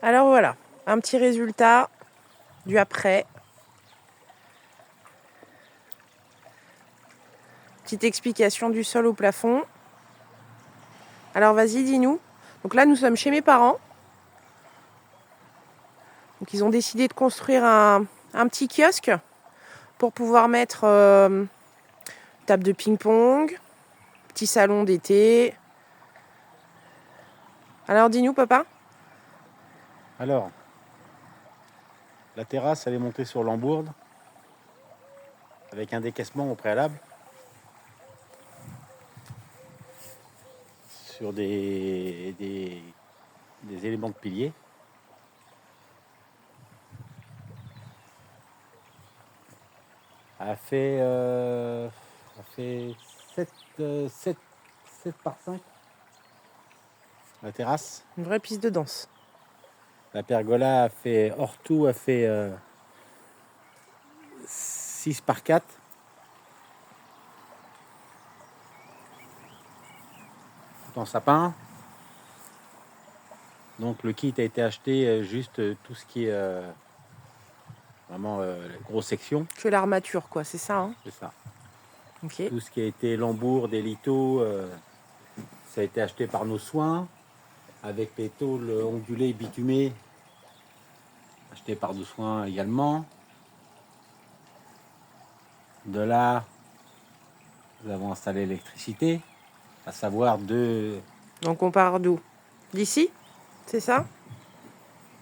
Alors voilà, un petit résultat du après. Petite explication du sol au plafond. Alors vas-y, dis-nous. Donc là, nous sommes chez mes parents. Donc ils ont décidé de construire un petit kiosque pour pouvoir mettre table de ping-pong, petit salon d'été. Alors dis-nous, papa. Alors, la terrasse, elle est montée sur l'embourde avec un décaissement au préalable sur des éléments de piliers. Elle a fait 7 par 5 la terrasse. Une vraie piste de danse. La pergola a fait, hors tout, a fait 6 par 4. Tout en sapin. Donc le kit a été acheté juste tout ce qui est vraiment la grosse section. Que l'armature, quoi, c'est ça, hein? C'est ça. Ok. Tout ce qui a été lambour, des lithos, ça a été acheté par nos soins, avec les tôles ondulées bitumées, achetées par nos soins également. De là, nous avons installé l'électricité, à savoir deux... Donc on part d'où? D'ici? C'est ça?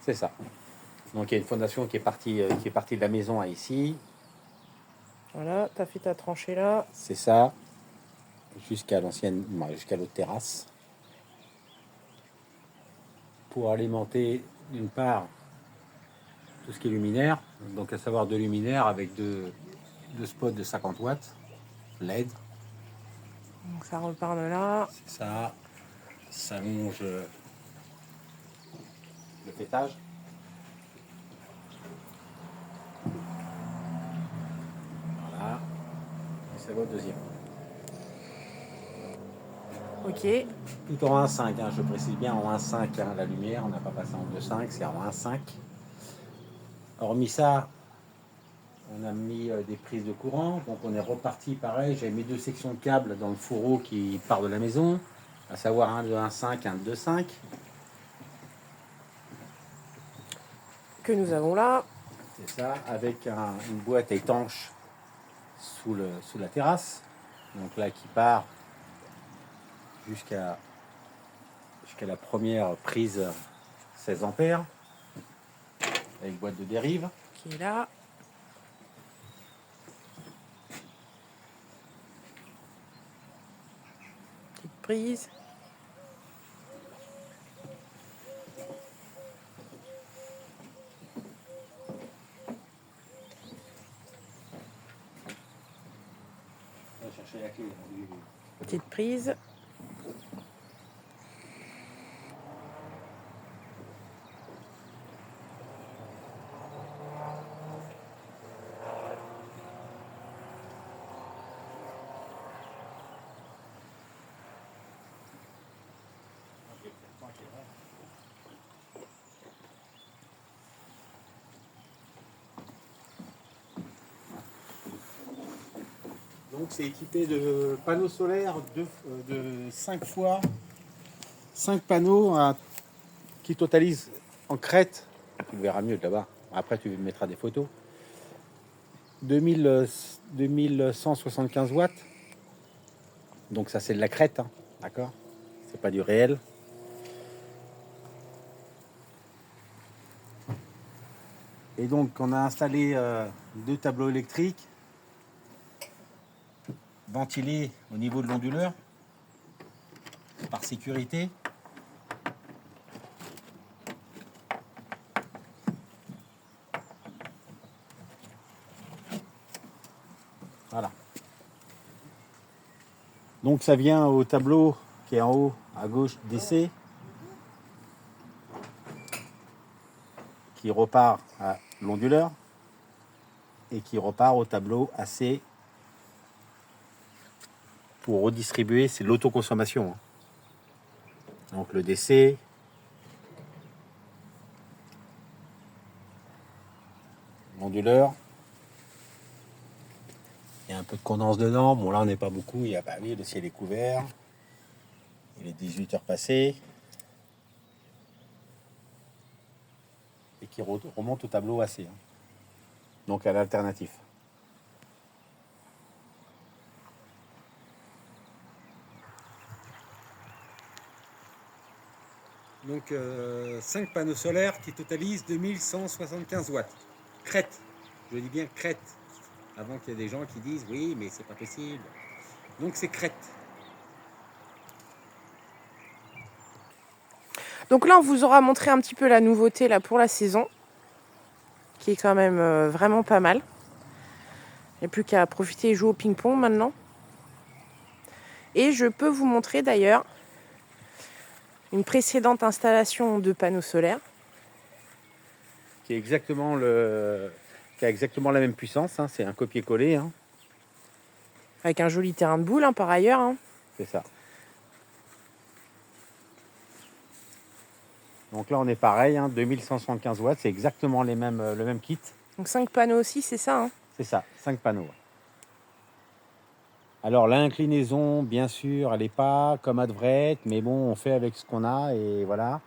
C'est ça. Donc il y a une fondation qui est partie de la maison à ici. Voilà, t'as fait ta tranchée là. C'est ça, jusqu'à l'autre terrasse. Pour alimenter d'une part tout ce qui est luminaire, donc à savoir deux luminaires avec deux spots de 50 watts LED. Donc ça repart de là. C'est ça, ça longe le pétage. Voilà, et ça va au deuxième. Ok. Tout en 1.5, hein, je précise bien en 1.5 hein, la lumière, on n'a pas passé en 2.5, c'est en 1.5. Hormis ça, on a mis des prises de courant, donc on est reparti pareil. J'ai mis deux sections de câbles dans le fourreau qui part de la maison, à savoir un de 1.5, un de 2.5. Que nous avons là. C'est ça, avec une boîte étanche sous la terrasse, donc là qui part jusqu'à la première prise 16 ampères, avec boîte de dérive. Qui est là. Petite prise. On va chercher la clé. Petite prise. Donc c'est équipé de panneaux solaires de 5 fois 5 panneaux qui totalisent en crête, tu le verras mieux de là-bas, après tu mettras des photos, 2175 watts. Donc ça c'est de la crête, hein, d'accord? C'est pas du réel. Et donc on a installé deux tableaux électriques ventilés au niveau de l'onduleur par sécurité. Voilà. Donc ça vient au tableau qui est en haut à gauche DC, qui repart à l'onduleur et qui repart au tableau AC pour redistribuer. C'est de l'autoconsommation. Donc le DC, onduleur. Il y a un peu de condense dedans. Bon, là, on n'est pas beaucoup. Il y a, bah oui, le ciel est couvert. Il est 18 heures passées. Et qui remonte au tableau AC. Hein. Donc à l'alternatif. Donc 5 panneaux solaires qui totalisent 2175 watts. Crête. Je dis bien crête. Avant qu'il y ait des gens qui disent oui, mais c'est pas possible. Donc c'est crête. Donc là, on vous aura montré un petit peu la nouveauté là pour la saison, qui est quand même vraiment pas mal. Il n'y a plus qu'à profiter et jouer au ping-pong maintenant. Et je peux vous montrer d'ailleurs une précédente installation de panneaux solaires. Qui a exactement la même puissance. Hein. C'est un copier-coller. Hein. Avec un joli terrain de boules par ailleurs. Hein. C'est ça. Donc là, on est pareil, hein, 2175 watts, c'est exactement le même kit. Donc 5 panneaux aussi, c'est ça hein. C'est ça, 5 panneaux. Alors l'inclinaison, bien sûr, elle n'est pas comme elle devrait être, mais bon, on fait avec ce qu'on a et voilà.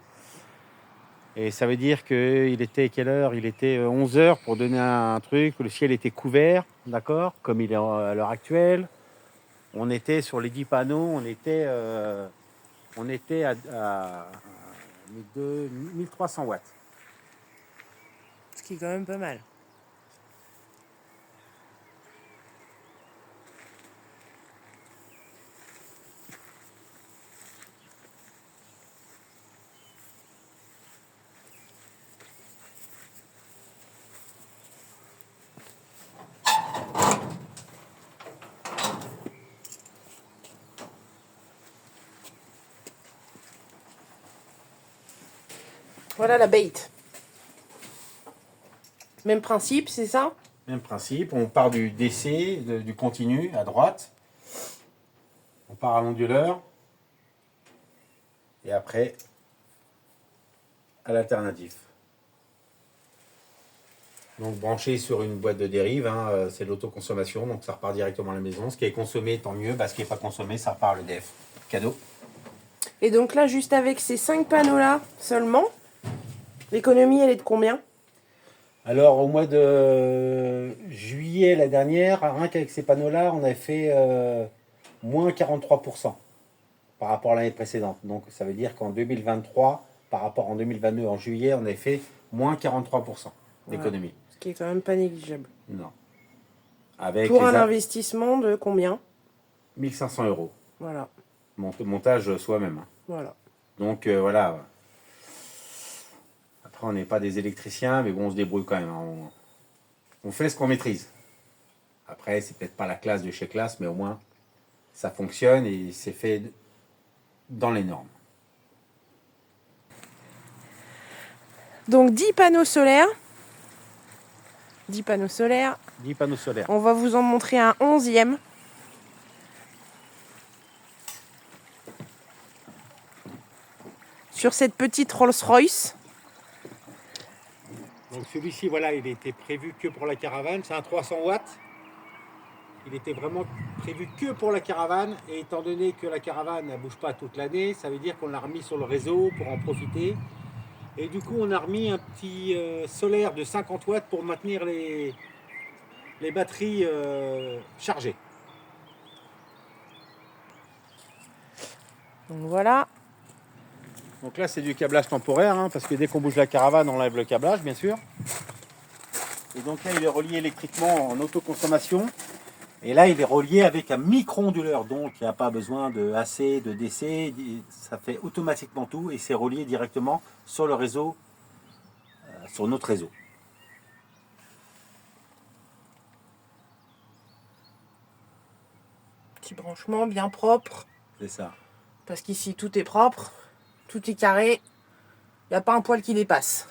Et ça veut dire qu'il était quelle heure? Il était 11 heures pour donner un truc, le ciel était couvert, d'accord, comme il est à l'heure actuelle. On était sur les 10 panneaux, on était à 1300 watts. Ce qui est quand même pas mal. Voilà la bait. Même principe, c'est ça? Même principe, on part du DC, du continu à droite. On part à l'onduleur. Et après, à l'alternatif. Donc branché sur une boîte de dérive, hein, c'est l'autoconsommation, donc ça repart directement à la maison. Ce qui est consommé, tant mieux. Bah, ce qui n'est pas consommé, ça repart à l'EDF. Cadeau. Et donc là, juste avec ces 5 panneaux-là seulement, l'économie, elle est de combien? Alors, au mois de juillet, la dernière, rien qu'avec ces panneaux-là, on a fait moins 43% par rapport à l'année précédente. Donc, ça veut dire qu'en 2023, par rapport en 2022, en juillet, on avait fait moins 43% d'économie. Voilà. Ce qui est quand même pas négligeable. Non. Avec pour un investissement de combien? 1500 euros. Voilà. Montage soi-même. Hein. Voilà. Donc, voilà. Après, on n'est pas des électriciens, mais bon, on se débrouille quand même. Hein. On fait ce qu'on maîtrise. Après, c'est peut-être pas la classe de chez classe, mais au moins, ça fonctionne et c'est fait dans les normes. Donc 10 panneaux solaires. 10 panneaux solaires. 10 panneaux solaires. On va vous en montrer un 11e. Sur cette petite Rolls-Royce. Donc celui-ci, voilà, il était prévu que pour la caravane. C'est un 300 watts. Il était vraiment prévu que pour la caravane. Et étant donné que la caravane ne bouge pas toute l'année, ça veut dire qu'on l'a remis sur le réseau pour en profiter. Et du coup, on a remis un petit solaire de 50 watts pour maintenir les batteries chargées. Donc voilà. Donc là, c'est du câblage temporaire, hein, parce que dès qu'on bouge la caravane, on enlève le câblage, bien sûr. Et donc là, il est relié électriquement en autoconsommation. Et là, il est relié avec un micro-onduleur, donc il n'y a pas besoin de AC, de DC. Ça fait automatiquement tout et c'est relié directement sur le réseau, sur notre réseau. Petit branchement bien propre. C'est ça. Parce qu'ici, tout est propre. Tout est carré. Il n'y a pas un poil qui dépasse.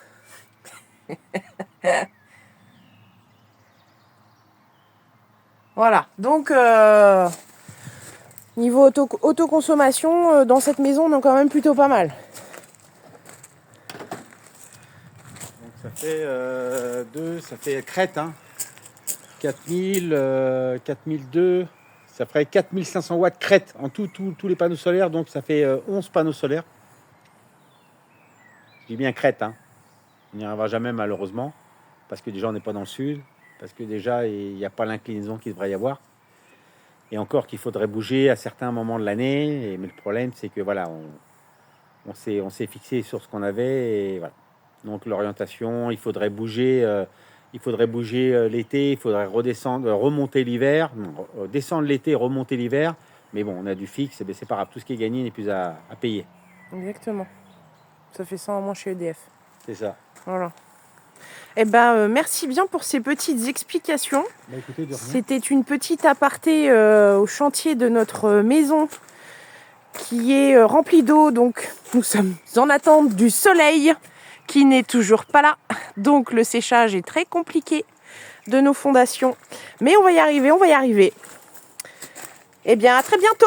Voilà. Donc, niveau autoconsommation, dans cette maison, on est quand même plutôt pas mal. Donc Ça fait ça fait crête, hein. 4002, ça ferait 4500 watts crête en tous les panneaux solaires, donc ça fait 11 panneaux solaires. Je dis bien crête, hein. On n'y arrivera jamais malheureusement, parce que déjà on n'est pas dans le sud, parce que déjà il n'y a pas l'inclinaison qu'il devrait y avoir. Et encore qu'il faudrait bouger à certains moments de l'année, mais le problème c'est que voilà, on s'est fixé sur ce qu'on avait, et voilà. Donc l'orientation, il faudrait bouger l'été, il faudrait redescendre, remonter l'hiver, descendre l'été, remonter l'hiver. Mais bon, on a du fixe, et c'est pas grave, tout ce qui est gagné n'est plus à payer. Exactement. Ça fait 100 en moins chez EDF. C'est ça. Voilà. Eh ben, merci bien pour ces petites explications. Bah, écoutez, de rien. C'était une petite aparté au chantier de notre maison qui est remplie d'eau. Donc, nous sommes en attente du soleil qui n'est toujours pas là. Donc, le séchage est très compliqué de nos fondations. Mais on va y arriver, on va y arriver. Eh bien, à très bientôt!